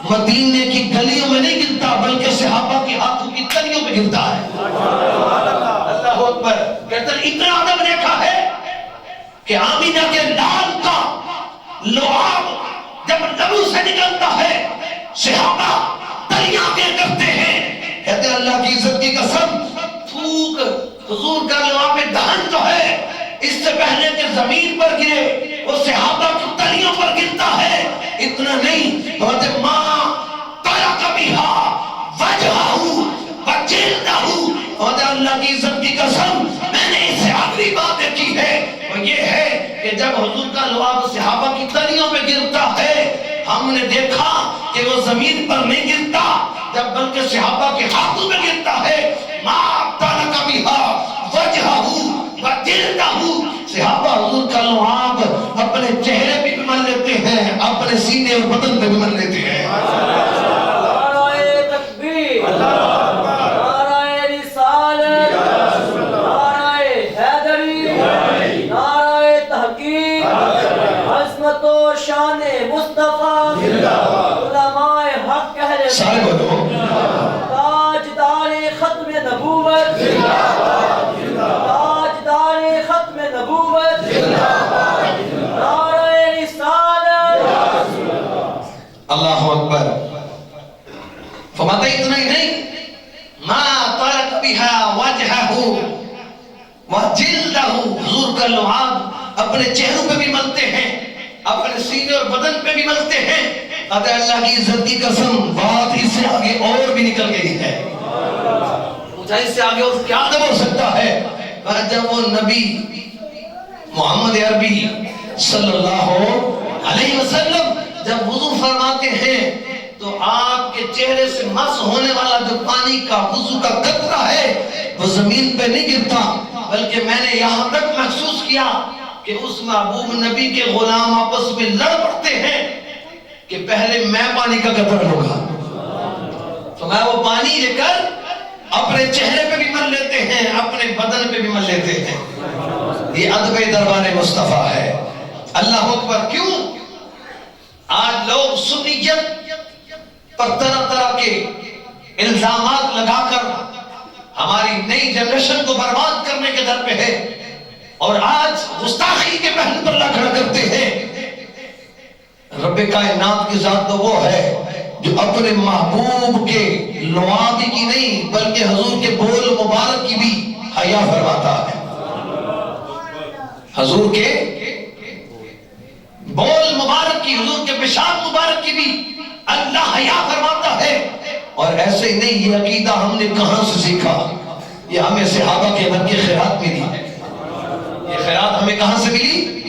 مدینے کی گلیوں میں نہیں گرتا بلکہ صحابہ کے ہاتھوں کی تلیوں میں گرتا ہے۔ اللہ اکبر۔ کہتے ہیں اتنا ادب دیکھا ہے کہ آمینہ کے لال کا لعاب جب لبو سے نکلتا ہے صحابہ تلیاں کے کرتے ہیں۔ کہتے ہیں اللہ کی عزت کی قسم تھوک حضور کا لعاب دہن جو ہے اس سے پہلے کہ زمین پر گرے وہ صحابہ کی تلیوں پر گرتا ہے۔ اتنا نہیں حضرت ماں ترک بہا وجہہ وجلدہ، حضرت اللہ کی عزت کی قسم میں نے اس سے آخری بات دیکھی ہے وہ یہ ہے کہ جب حضور کا لعاب صحابہ کی تلیوں پہ گرتا ہے ہم نے دیکھا کہ وہ زمین پر نہیں گرتا جب بلکہ صحابہ کے ہاتھوں میں گرتا ہے۔ ماں ترک بہا وجہہ وجلدہ، صحابہ حضور کا لعاب اپنے چہرے پہ بھی مل لیتے ہیں، اپنے سینے اور بدن پہ بھی مل لیتے ہیں۔ نعرہ تکبیر، نعرہ رسالت، نعرہ حیدری، نعرہ تحقیق، عظمت و شان مصطفیٰ، علماء حق اہل سارے بولو تاجدار ختم نبوت، تاجدار ختم نبوت، نعرہ رسالت۔ اللہ اکبر۔ فرماتا اتنا ہی نہیں ما ترک بہا وجہہ وجلدہ، حضور کا لعاب اپنے چہروں پہ بھی ملتے ہیں، اپنے سینے اور بدن پہ بھی ملتے ہیں۔ اگر اللہ کی عزت کی قسم بات اس سے آگے اور بھی نکل گئی ہے، پوچھا اس سے آگے اور کیا ادب ہو سکتا ہے؟ جب وہ نبی محمد عربی صلی اللہ علیہ وسلم جب وضو فرماتے ہیں تو آپ کے چہرے سے مس ہونے والا جو پانی کا وضو کا قطرہ ہے وہ زمین پہ نہیں گرتا بلکہ میں نے یہاں تک محسوس کیا کہ اس محبوب نبی کے غلام آپس میں لڑ پڑتے ہیں کہ پہلے میں پانی کا قطرہ لوں گا تو میں وہ پانی لے کر اپنے چہرے پہ بھی مل لیتے ہیں، اپنے بدن پہ بھی مل لیتے ہیں۔ یہ ادب دربار مصطفیٰ ہے۔ اللہ اکبر۔ کیوں آج لوگ سنیت پر طرح طرح کے الزامات لگا کر ہماری نئی جنریشن کو برباد کرنے کے در پہ ہے اور آج گستاخی کے پہلو پر کھڑا کرتے ہیں۔ رب کائنات کی ذات تو وہ ہے جو اپنے محبوب کے لعاب کی نہیں بلکہ حضور کے بول مبارک کی بھی حیا فرماتا ہے۔ حضور کے بول مبارک کی، حضور کے پیشاب مبارک کی بھی اللہ حیا فرماتا ہے۔ اور ایسے ہی نہیں، یہ عقیدہ ہم نے کہاں سے سیکھا؟ یہ ہمیں صحابہ کے در کی خیرات ملی ہے۔ یہ خیرات ہمیں کہاں سے ملی؟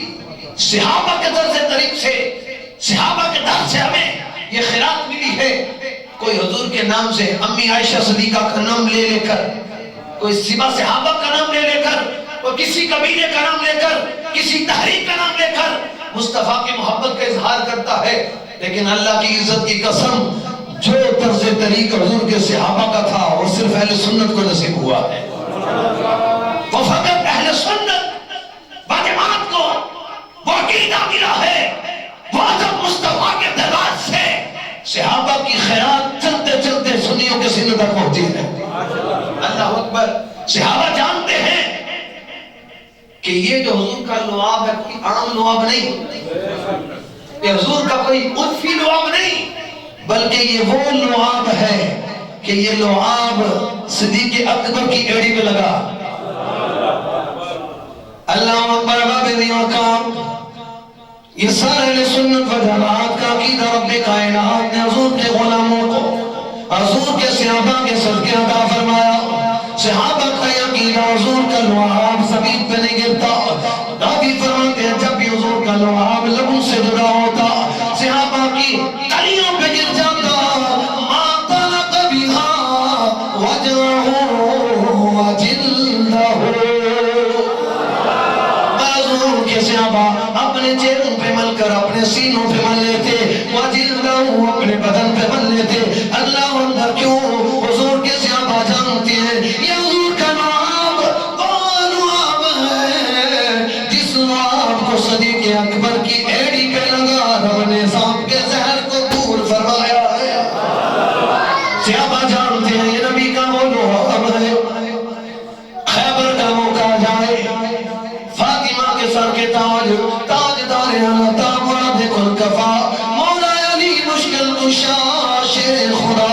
صحابہ کے در سے طریق سے، صحابہ کے در سے ہمیں یہ خیرات ملی ہے۔ کوئی حضور کے نام سے امی عائشہ صدیقہ کا نام لے لے کر، کوئی سبا صحابہ کا نام لے لے کر، کوئی کسی قبیلے کا نام لے کر، کسی تحریک کا نام لے کر مصطفیٰ کی محبت کا اظہار کرتا ہے، لیکن اللہ کی عزت کی قسم جو طرز طریق حضور کے صحابہ کا تھا وہ صرف اہل سنت کو نصیب ہوا ہے۔ وہ فقط اہل سنت باجماعت کو وہ عقیدہ ملا ہے، وہ عظم مصطفیٰ کے دربار سے صحابہ کی خیرات چلتے چلتے سنیوں کے سینے تک پہنچی ہے۔ اللہ اکبر۔ صحابہ جانتے ہیں کہ یہ جو حضور کا لعاب ہے کوئی عام لعاب نہیں، یہ حضور کا کوئی عرفی لعاب نہیں، بلکہ یہ وہ لعاب ہے کہ یہ لعاب صدیق اکبر کی ایڑی پہ لگا۔ اللہ اکبر۔ کام یہ سارے سنت و جماعت کا عقیدہ رب کائنات نے حضور کے غلاموں کو حضور کے صحابہ کے صدقے عطا فرمایا۔ صحابہ کا عقیدہ حضور کا لعاب زمین پہ نہیں گرتا۔ نبی فرماتے ہیں جب بھی حضور کا لعاب لبوں سے جدا ہوتا صحابہ کی تلیوں پہ گر جاتا۔ ما ترک بہا وجہہ وجلدہ، حضور کے صحابہ اپنے چہروں پہ مل کر اپنے سینوں پہ مل لیتے، وجلدہ اپنے بدن پہ مل لیتے۔ اللہ اکبر۔ کیوں؟ حضور کے صحابہ جانتے ہیں یہ حضور کا لعاب وہ لعاب ہے جس لعاب کو صدیق اکبر کی ایڑی پہ لگا رب نے سانپ کے زہر کو دور فرمایا ہے۔ تاج تاجدار عطا مراد کل کفا مولا علی مشکل کشا شیر خدا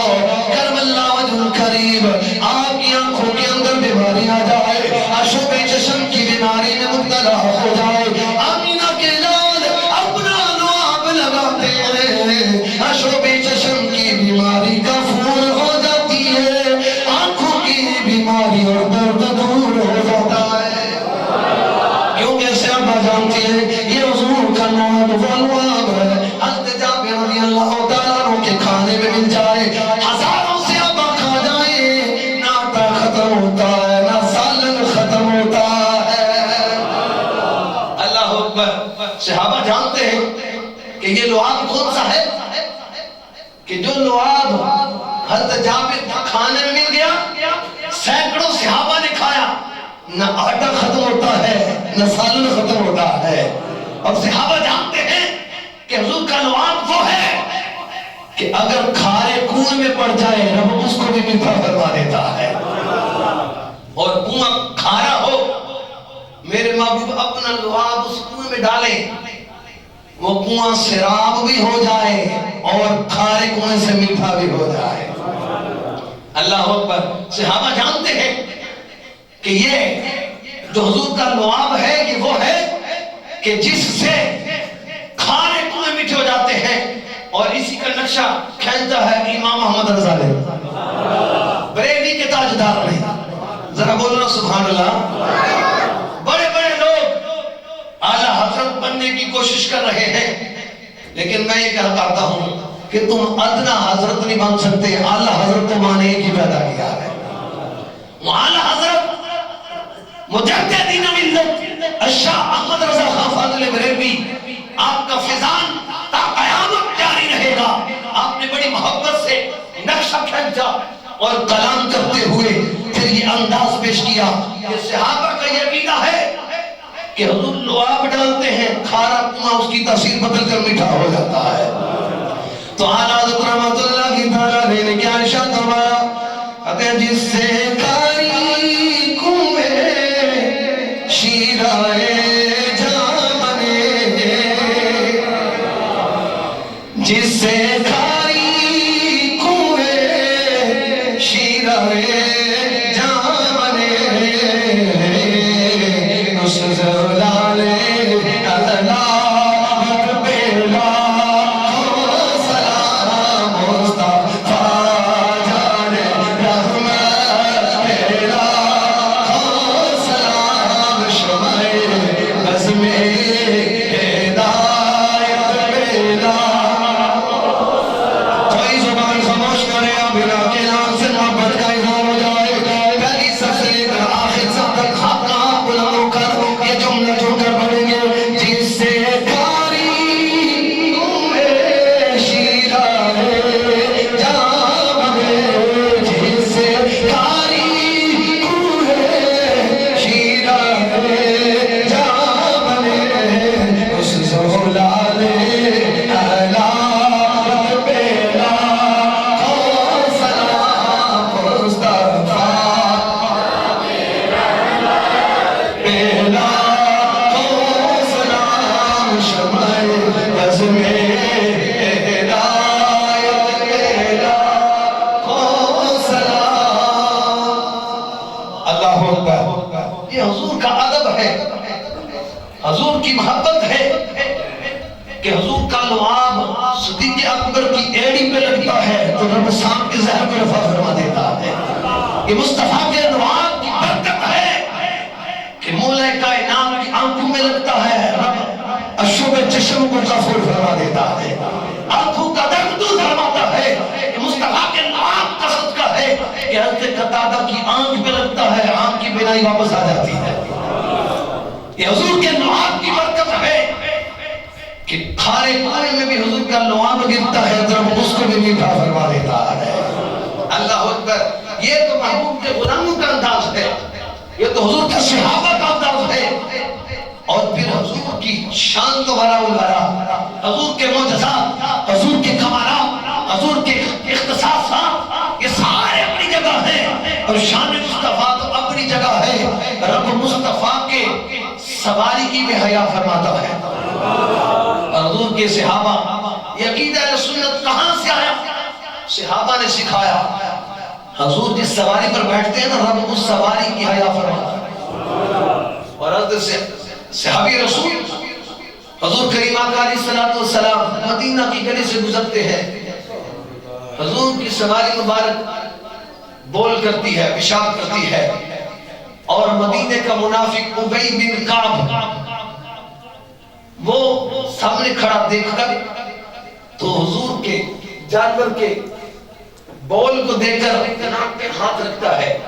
کرم اللہ وجہ الکریم آپ کی آنکھوں کے اندر بیماری آ جائے عشق چشم کی بیماری میں مبتلا ہو جائے آمینہ کے لال اپنا لعاب لگاتے ہیں عشق چشم کی بیماری کا پھول ہو جاتی ہے آنکھوں کی بیماری اور درد دور ہو جاتا ہے کیونکہ صحابہ جانتے ہیں یہ حضور کا لعاب وہ لعاب ہے حضرت جابر رضی اللہ تعالیٰ عنہ کے کھانے میں مل جائے ہزاروں صحابہ کھا جائے نہ آٹا ختم ہوتا ہے نہ سالن ختم ہوتا ہے اللہ اکبر صحابہ جانتے ہیں کہ یہ لعاب کون سا ہے کہ جو لعاب حضرت جابر کھانے میں مل گیا سینکڑوں صحابہ نے کھایا نہ آٹا ختم ہوتا ہے نہ سالن ختم ہوتا ہے اور صحابہ جانتے ہیں کہ حضور کا لعاب وہ ہے کہ اگر کھارے کنویں میں پڑ جائے رب اس کو بھی میٹھا فرما دیتا ہے اور کنواں کھارا ہو میرے محبوب اپنا لعاب اس کنویں میں ڈالیں وہ کنواں سیراب بھی ہو جائے اور کھارے کنویں سے میٹھا بھی ہو جائے اللہ اکبر صحابہ جانتے ہیں کہ یہ جو حضور کا لعاب ہے یہ وہ ہے کہ جس سے کھارے کنویں میٹھے ہو جاتے ہیں اور اسی کا نقشہ کھینچتا ہے امام محمد رضا علیہ بریلی کے تاجدار نے ذرا بولنا سبحان اللہ بڑے بڑے لوگ اعلیٰ حضرت بننے کی کوشش کر رہے ہیں لیکن میں یہ کہتا ہوں کہ تم ادنا حضرت نہیں بن سکتے اعلیٰ حضرت تو مانے ایک ہی پیدا کیا ہے اعلیٰ حضرت مجددین ملت الشاہ احمد رضا خان فاضل بریلوی آپ کا فیضان تا قیامت جاری رہے گا آپ نے بڑی محبت سے نقشہ کھینچا اور کلام کرتے ہوئے پھر یہ انداز پیش کیا کہ صحابہ کا یہ عقیدہ ہے کہ حضور لعاب ڈالتے ہیں کھارا کنواں اس کی تاثیر بدل کر میٹھا ہو جاتا ہے تو اعلیٰ حضرت رحمت اللہ کی تعالیٰ نے کیا ارشاد فرمایا اگر جس سے کاری کنویں شیرائے جاں بنے جس سے کاری کنویں شیرائے جاں بنے اس زلالے اللہ یہ حضور کا ادب ہے حضور کی محبت ہے کہ حضور کا لعاب صدیق اکبر کی ایڑی پہ لگتا ہے تو رب سانپ کے زہر کو رفع فرما دیتا ہے یہ مصطفیٰ کے لعاب کی برکت ہے کہ مولا کائنات کی آنکھوں میں لگتا ہے رب اشوب چشم کو غفور فرما دیتا ہے آنکھوں کا درد دور فرماتا ہے کہ مصطفیٰ کے لعاب کا صدقہ ہے کہ حضرت قتادہ کی آنکھ پہ لگتا ہے آنکھ کی بینائی واپس آ جاتی ہے یہ حضور کے لعاب کی برکت ہے کہ کھارے کنویں میں بھی حضور کا لعاب گرتا ہے تو رب اس کو بھی میٹھا فرما دیتا ہے اللہ اکبر یہ تو محبوب کے غلاموں کا انداز ہے یہ تو حضور کے صحابہ کا انداز ہے اور پھر حضور کی شان تو بھرا الورا حضور کے معجزات حضور کے کمالات حضور کے اختصاصات یہ سارے اپنی جگہ ہیں اور شان مصطفیٰ تو اپنی جگہ ہے رب مصطفیٰ کے سواری کی بھی حیا فرماتا ہے. اور حضور کے صحابہ، یہ عقیدہ اہل سنت کہاں سے آیا؟ صحابہ نے سکھایا. حضور جس سواری پر بیٹھتے ہیں نا، رب اس سواری کی حیا فرماتا ہے. اور حضرت صحابی رسول حضور کریم آقا علیہ الصلوۃ والسلام مدینہ کی گلی سے گزرتے ہیں. حضور کی سواری مبارک بول کرتی ہے، پیشاب کرتی ہے، اور مدینے کا منافق ابی بن کعب وہ سامنے کھڑا دیکھ کر تو حضور کے جانور کے بول کو دیکھ کر ناک پہ ہاتھ رکھتا ہے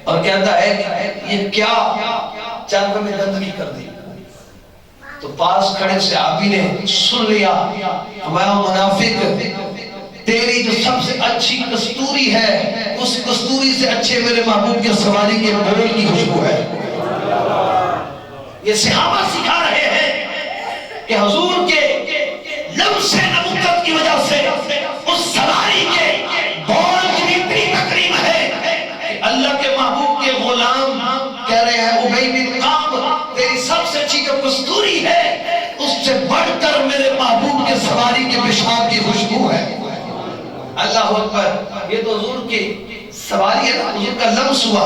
اور کہتا ہے یہ کیا جانور میں گندگی کر دی. تو پاس کھڑے صحابی نے سن لیا، میں منافق، تیری جو سب سے اچھی کستوری ہے اس کستوری سے اچھے میرے محبوب کے سواری کے بول کی خوشبو ہے. یہ صحابہ سکھا رہے ہیں کہ حضور کے لمس نبوت کی وجہ سے اس سواری کے بول کی اتنی تکریم ہے کہ اللہ کے محبوب کے غلام کہہ رہے ہیں ابی بن کعب تیری سب سے اچھی جو کستوری ہے اس سے بڑھ کر میرے محبوب کے سواری کے پیشاب کی خوشبو ہے. اللہ اکبر. یہ تو حضور کی سواری ہے، حضور کا لمس ہوا،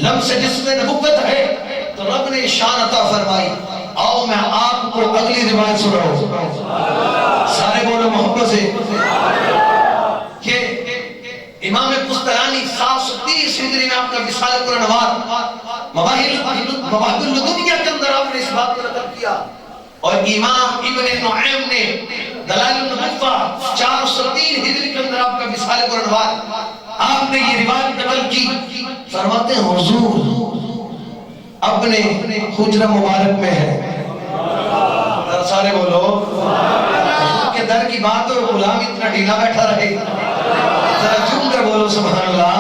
لمس جس میں نبوت ہے. تو رب نے شان عطا فرمائی. آؤ میں آپ کو اگلی روایت سناؤں، سارے بولو محبت سے. کہ امام قسطلانی 730 ہجری میں آپ کا رسالہ قرآن مواہب الدنیا کے اندر آپ نے اس بات کو نقل کیا. اور امام ابن نعیم نے دلائل النبوہ 403 ہجری کے اندر آپ کا رسالہ قرآن آپ نے یہ روایت نقل کی. فرماتے ہیں حضور اپنے حجرہ مبارک میں ہے. سارے بولو حضور کے در کی بات اور غلام اتنا ڈھیلا بیٹھا رہے. ذرا جھوم کر بولو سبحان اللہ.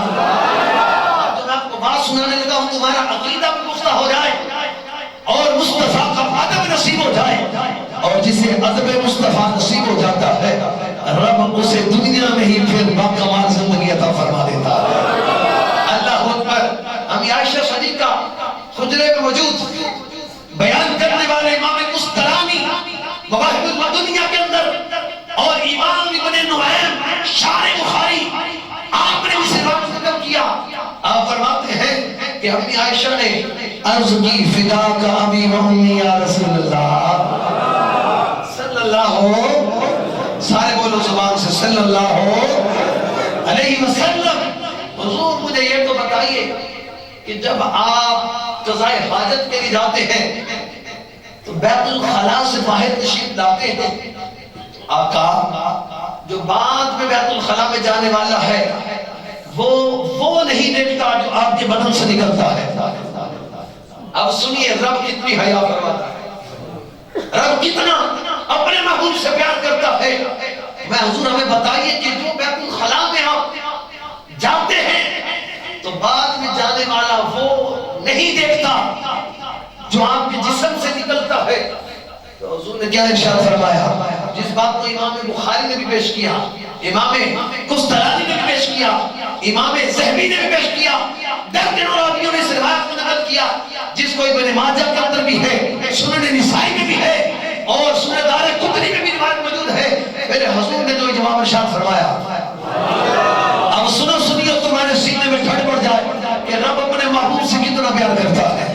تو میں آپ کو بات سنانے لگا ہوں، تمہارا عقیدہ پختہ ہو جائے اور مصطفیٰ کا ادب نصیب ہو جائے. اور جسے ادب مصطفیٰ نصیب ہو جاتا ہے رب اسے دنیا میں ہی پھر باکمال زندگی عطا فرما دیتا ہے. اللہ اکبر. ہم عائشہ صدیقہ حجرے میں موجود بیان کرنے والے امام قسطلانی مواہب الدنیا کے اندر اور امام ابن نعیم شارح بخاری آپ نے اسے روایت نقل کیا. آپ فرماتے ہیں کہ امی عائشہ نے عرض کی فدا کا ابی و امی یا رسول اللہ صلی اللہ، سارے بولو زبان سے، صلی اللہ علیہ وسلم. حضور مجھے یہ تو بتائیے کہ جب آپ قضائے حاجت کے لیے جاتے ہیں تو بیت الخلاء سے باہر تشریف لاتے ہیں. آقا جو بعد میں بیت الخلاء میں جانے والا ہے وہ نہیں دیکھتا جو آپ کے بدن سے نکلتا ہے. اب سنیے رب کتنی حیا فرماتا ہے، رب کتنا اپنے محبوب سے پیار کرتا ہے. میں حضور ہمیں بتائیے کہ جو بیت الخلاء میں آپ جاتے ہیں تو بعد میں جانے والا وہ نہیں دیکھتا جو آپ کے جسم سے نکلتا ہے. تو حضور نے کیا ارشاد فرمایا، جس بات کو امام بخاری نے بھی پیش کیا، امام قسطلانی نے بھی پیش کیا، امام ذہبی نے بھی پیش کیا، درجنوں راویوں نے اس روایت کو نقل کیا جس کو ابن ماجہ کے اندر بھی ہے، سنن نسائی میں بھی ہے اور سنن دارقطنی میں بھی روایت موجود ہے. میرے حضور نے جو جواب ارشاد فرمایا، اب سنو سنیے تمہارے سینے میں ٹھنڈ پڑ جائے کہ رب اپنے محبوب سے کتنا پیار کرتا ہے.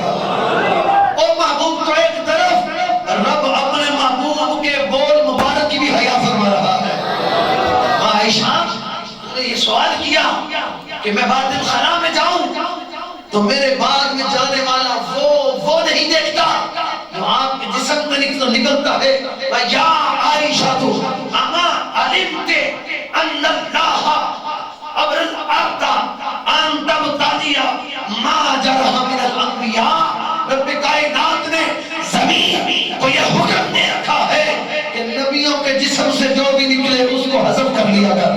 اور محبوب کو ایک طرف، رب اپنے محبوب کے بول مبارک کی بھی حیا فرما رہا ہے. عائشہ نے یہ سوال کیا کہ میں بیت الخلاء میں جاؤں تو میرے بعد میں جانے والا وہ نہیں دیکھتا جو آپ کے جسم میں نکلتا ہے. یا عائشہ تو اما علمت ان اللہ ابر الارض ان تبتلی ما جرح من الانبیاء. رب کائنات نے زمین کو یہ حکم دے رکھا ہے کہ نبیوں کے جسم سے جو بھی نکلے اس کو ہضم کر لیا کر.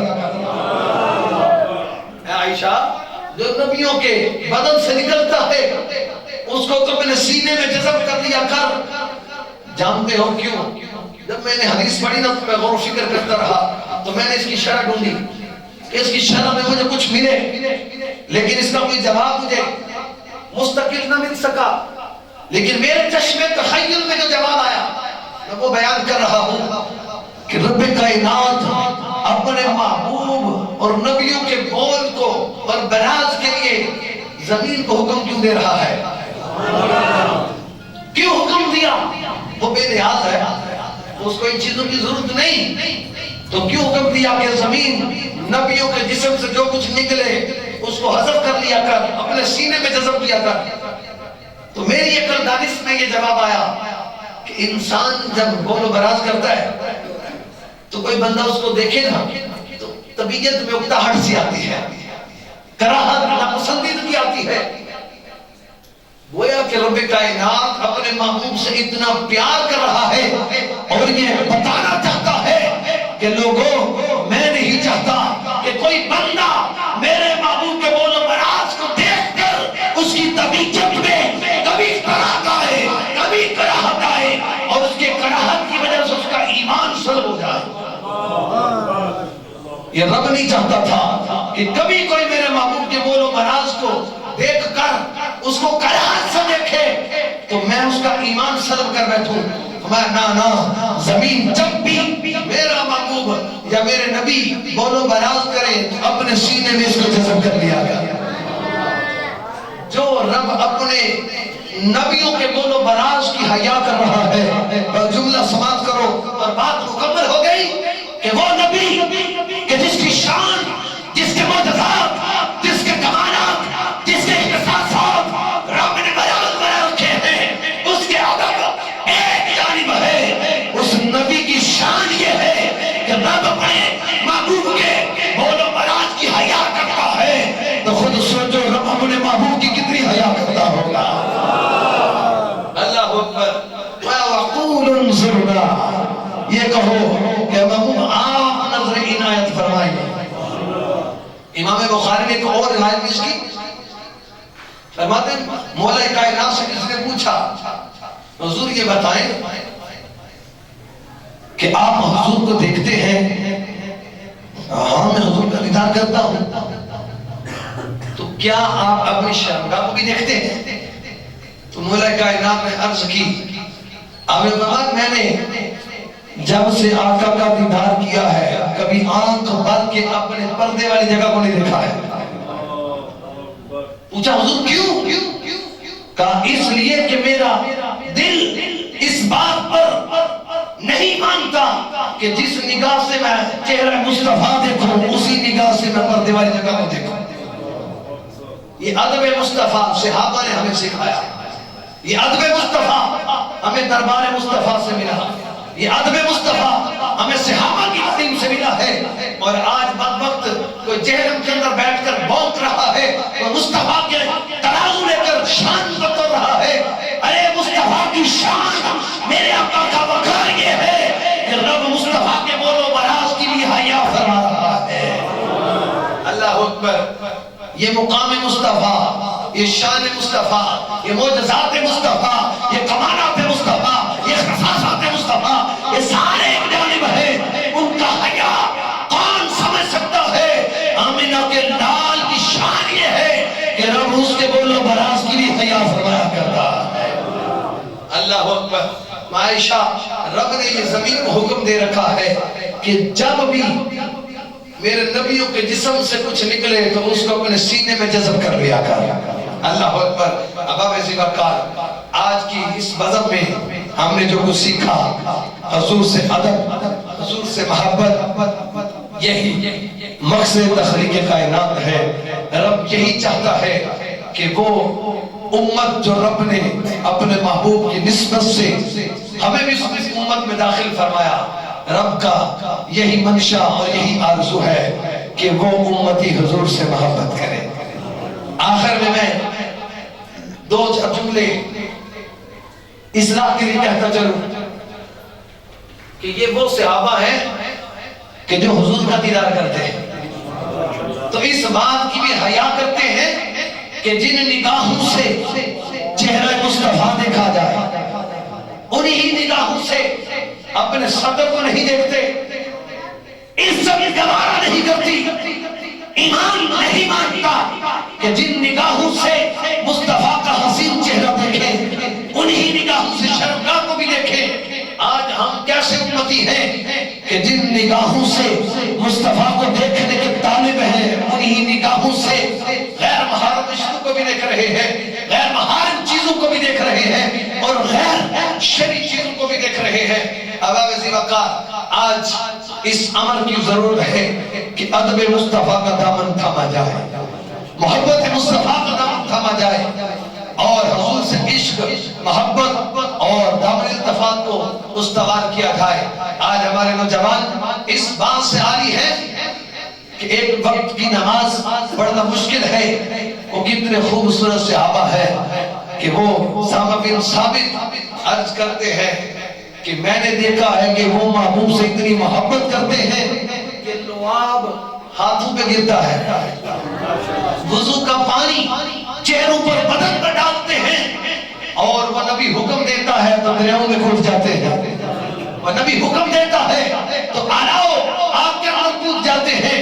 عائشہ جو نبیوں کے بدن سے نکلتا ہے اس کو تو اپنے سینے میں جذب کر لیا کر. جانتے ہو کیوں؟ جب میں نے حدیث پڑھی نا تو میں غور و فکر کرتا رہا تو میں نے اس کی شرح ڈھونڈی کہ اس کی شرح میں مجھے کچھ ملے، لیکن اس کا کوئی جواب مجھے مستقل نہ مل سکا. لیکن میرے چشمے تخیل میں جو جواب آیا میں وہ بیان کر رہا ہوں کہ رب کائنات اپنے محبوب اور نبیوں کے بول کو اور براز کے لیے زمین کو حکم کیوں دے رہا ہے؟ کیوں حکم دیا؟ وہ بے نیاز ہے، اس کو ان چیزوں کی ضرورت نہیں، تو کیوں حکم دیا کہ زمین نبیوں کے جسم سے جو کچھ نکلے اس کو حذف کر لیا کر، اپنے سینے میں جذب کیا کر؟ تو میری عقل دانش میں یہ جواب آیا کہ انسان جب بول و براز کرتا ہے تو کوئی بندہ اس کو دیکھے نا تو طبیعت میں اکتاہٹ سی آتی ہے، کراہت ناپسندیدگی آتی ہے۔ گویا کہ رب کائنات اپنے محبوب سے اتنا پیار کر رہا ہے اور یہ بتانا چاہتا ہے کہ لوگوں میں نہیں چاہتا کہ کوئی بندہ میرے محبوب کے بول و براز کو دیکھ کر اس کی طبیعت میں کبھی کراہت آئے، کبھی کراہت آئے اور اس کے کراہت کی وجہ سے اس کا ایمان سلب ہو جائے۔ یہ رب نہیں چاہتا تھا کہ کبھی کوئی میرے محبوب کے بول و براز کو دیکھ کر اس کو کراہت سے دیکھے تو میں اس کا ایمان سلب کر بیٹھوں۔ نا زمین جب بھی میرا محبوب یا میرے نبی بول و براز کرے تو اپنے سینے میں اس کو جذب کر لیا گیا۔ جو رب اپنے نبیوں کے بول و براز کی حیا کر رہا ہے، جملہ سماعت کرو اور بات مکمل ہو گئی کہ وہ نبی کہ جس کی شان، جس کے معجزات، جس کے کمالات، جس کے اختصاصات رب نے بیان کر رکھے ہیں، اس کے ادب ایک جانب ہے۔ اس نبی کی شان یہ ہے کہ رب اپنے محبوب کے بول و براز کی حیا کرتا ہے، تو خود سوچو رب اپنے محبوب کی کتنی حیا کرتا ہوگا۔ اللہ اکبر۔ وَقُولُ انظُرْنَا، یہ کہو کہ محبوب آپ نظر عنایت فرمائیے۔ امام بخاری نے ایک اور روایت پیش کی، فرماتے ہیں مولا کائنات سے کسی نے پوچھا حضور یہ بتائیں کہ آپ حضور کو دیکھتے ہیں؟ ہاں میں حضور کا دیدار کرتا ہوں۔ تو کیا آپ اپنی شرمگاہ کو بھی دیکھتے ہیں؟ تو مولا کائنات نے عرض کی، آپ نے فرمایا میں نے جب سے آقا کا دیدار کیا ہے کبھی آنکھ بند کے اپنے پردے والی جگہ کو نہیں دیکھا ہے۔ پوچھا حضور کیوں؟ کہا اس لیے کہ میرا دل اس بات پر نہیں مانتا کہ جس نگاہ سے میں چہرہ مصطفیٰ دیکھوں اسی نگاہ سے میں پردے والی جگہ کو دیکھوں۔ یہ ادب مصطفیٰ صحابہ نے ہمیں سکھایا، یہ ادب مصطفیٰ ہمیں دربار مصطفیٰ سے ملا، یہ ادب مصطفیٰ ہمیں صحابہ کی تعلیم سے ملا ہے۔ اور آج بدبخت کوئی جہنم کے اندر بیٹھ کر بونک رہا ہے، وہ مصطفیٰ کے ترازو لے کر شان بتو رہا ہے۔ ارے مصطفیٰ کی شان، میرے آقا کا وقار یہ ہے کہ رب مصطفیٰ کے بول و براز کی بھی حیا فرما رہا ہے۔ اللہ اکبر۔ یہ مقام مصطفیٰ، یہ شان مصطفیٰ، یہ معجزات مصطفیٰ، یہ کمالات مصطفیٰ، یہ اختصاصات مصطفیٰ، یہ سارے ایک جانب ہیں۔ ان کا حیا کون سمجھ سکتا ہے؟ آمنہ کے لال کی شان یہ ہے کہ رب اس کے بول و براز کی بھی حیا فرمایا کرتا ہے۔ اللہ اکبر۔ عائشہ رب نے یہ زمین کو حکم دے رکھا ہے کہ جب بھی میرے نبیوں کے جسم سے کچھ نکلے تو اس کو اپنے سینے میں جذب کر لیا کر۔ اللہ اکبر۔ ابا ویسی وقار، آج کی اس بزم میں ہم نے جو کچھ سیکھا، حضور سے ادب، حضور سے محبت، یہی مقصد تخلیق کائنات ہے۔ رب یہی چاہتا ہے کہ وہ امت جو رب نے اپنے محبوب کی نسبت سے ہمیں بھی اس امت میں داخل فرمایا، رب کا یہی منشا اور یہی آرزو ہے کہ وہ امتی حضور سے محبت کرے۔ آخر میں دو جملے اصلاح کے لیے کہتا چلوں کہ یہ وہ صحابہ ہیں کہ جو حضور کا دیدار کرتے ہیں، تو اس بات کی بھی حیا کرتے ہیں کہ جن نگاہوں سے چہرہ مصطفیٰ دیکھا جائے انہی نگاہوں سے اپنے صدر کو نہیں دیکھتے، عزت گوارا نہیں کرتی، ایمان نہیں مانتا کہ جن نگاہوں سے مصطفیٰ کا حسین چہرہ دیکھے فرماتی ہے کہ جن نگاہوں سے مصطفیٰ کو دیکھنے کے طالب ہیں انہی نگاہوں سے غیر محرم رشتوں کو بھی دیکھ رہے ہیں، غیر محرم چیزوں کو بھی دیکھ رہے ہیں اور غیر شرعی چیزوں کو بھی دیکھ رہے ہیں۔ احباب ذی وقار، آج اس امر کی ضرورت ہے کہ ادب مصطفیٰ کا دامن تھاما جائے، محبت مصطفیٰ کا دامن تھاما جائے اور حضور سے عشق، محبت اور دامن التفات کو استوار کیا جائے۔ آج ہمارے نوجوان اس بات سے عاری ہے کہ ایک وقت کی نماز پڑھنا مشکل ہے۔ وہ کتنے خوبصورت صحابہ ہے کہ وہ اسامہ بن ثابت عرض کرتے ہیں کہ میں نے دیکھا ہے کہ وہ محبوب سے اتنی محبت کرتے ہیں کہ لعاب ہاتھوں پہ گرتا ہے، وضو کا پانی چہروں پر بدن پر ڈالتے ہیں اور وہ نبی حکم دیتا ہے تو دریاؤں میں کھوٹ جاتے ہیں، وہ نبی حکم دیتا ہے تو آلاؤ آپ کے اندر کود جاتے ہیں،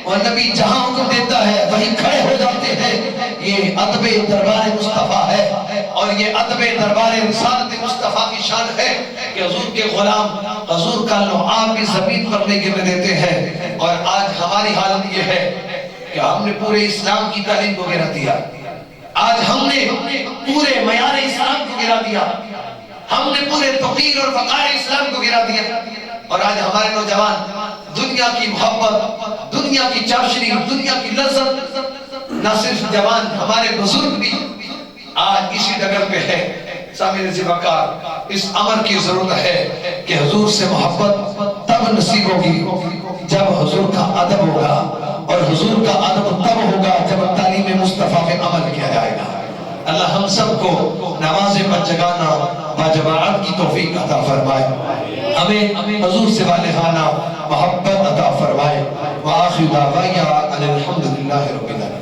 وہ نبی جہاں حکم دیتا ہے وہیں کھڑے ہو جاتے ہیں۔ یہ ادب دربار مصطفیٰ ہے اور یہ ادب دربار رسالت مصطفیٰ کی شان ہے کہ حضور کے غلام حضور کا لعاب بھی زمین پر نہیں گرنے دیتے ہیں۔ اور آج ہماری حالت یہ ہے کہ ہم نے پورے اسلام کی تعلیم کو گرا دیا، آج ہم نے پورے معیار اسلام کو گرا دیا، ہم نے پورے توقیر اور وقار اسلام کو گرا دیا اور آج ہمارے نوجوان دنیا کی محبت، دنیا کی چاشنی، دنیا کی لذت، نہ صرف جوان ہمارے بزرگ بھی آج اسی ڈگر پہ ہے۔ سامعین ذی وقار، اس امر کی ضرورت ہے کہ حضور سے محبت تب نصیب ہوگی جب حضور کا ادب ہوگا اور حضور کا ادب تب ہوگا جب تعلیم مصطفیٰ پہ عمل کیا جائے گا۔ اللہ ہم سب کو نماز پر جگانا باجماعت کی توفیق عطا فرمائے، ہمیں حضور سے والہانہ محبت عطا فرمائے۔ وآخر دعوانا ان الحمدللہ رب العالمین۔